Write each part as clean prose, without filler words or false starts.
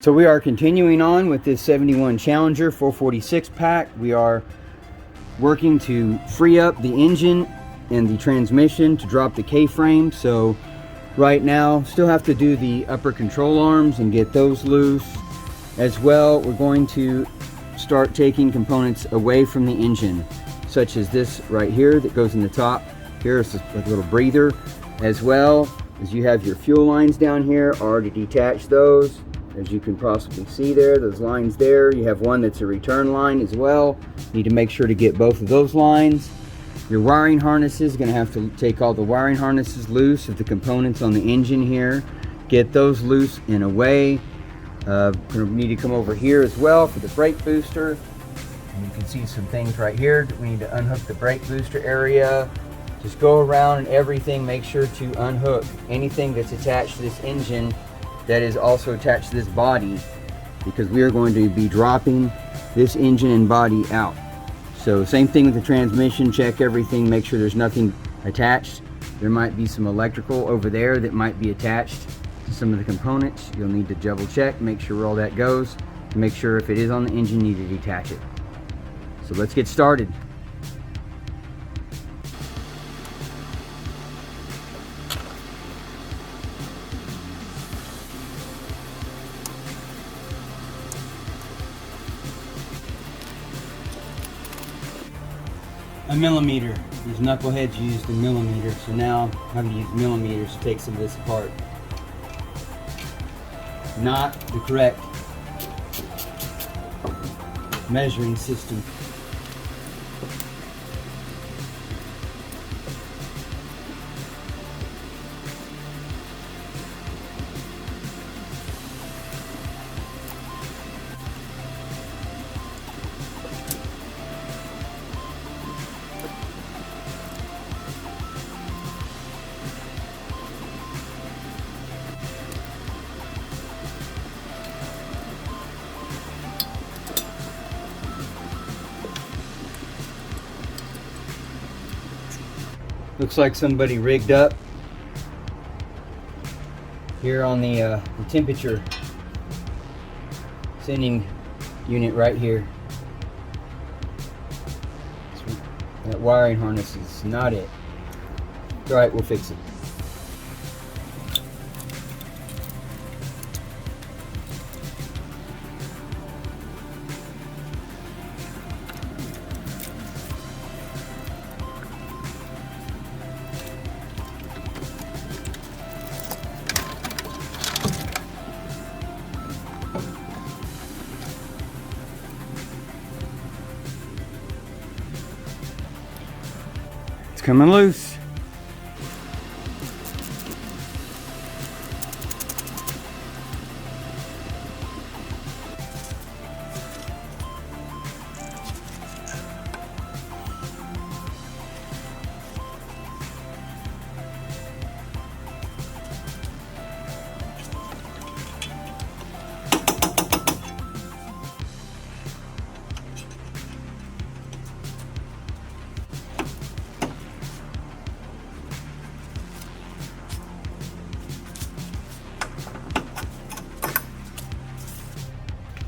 So we are continuing on with this 71 Challenger 446 pack. We are working to free up the engine and the transmission to drop the K-frame. So right now, still have to do the upper control arms and get those loose. As well, we're going to start taking components away from the engine, such as this right here that goes in the top. Here's a little breather, as well as you have your fuel lines down here. Already detached those, as you can possibly see there, those lines there. You have one that's a return line as well. Need to make sure to get both of those lines. Your wiring harnesses, going to have to take all the wiring harnesses loose of the components on the engine here. Get those loose and away. Going to need to come over here as well for the brake booster. And you can see some things right here. We need to unhook the brake booster area. Just go around and everything. Make sure to unhook anything that's attached to this engine that is also attached to this body, because we are going to be dropping this engine and body out. So same thing with the transmission. Check everything, make sure there's nothing attached. There might be some electrical over there that might be attached to some of the components. You'll need to double check, make sure where all that goes, to make sure if it is on the engine, you need to detach it. So let's get started. A millimeter. These knuckleheads used a millimeter, so now I'm going to use millimeters to take some of this apart. Not the correct measuring system. Looks like somebody rigged up here on the temperature sending unit right here. That wiring harness is not it. Alright, we'll fix it. Coming loose.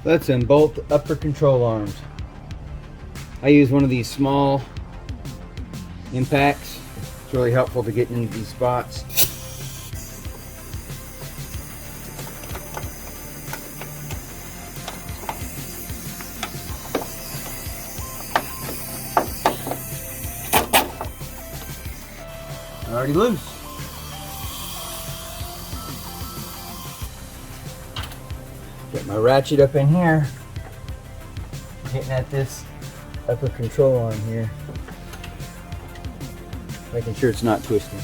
Let's unbolt the upper control arms. I use one of these small impacts. It's really helpful to get into these spots. Already loose. Get my ratchet up in here, getting at this upper control arm here, making sure it's not twisting.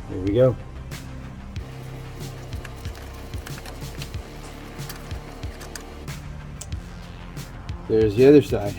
There we go. There's the other side.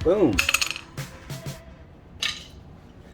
Boom.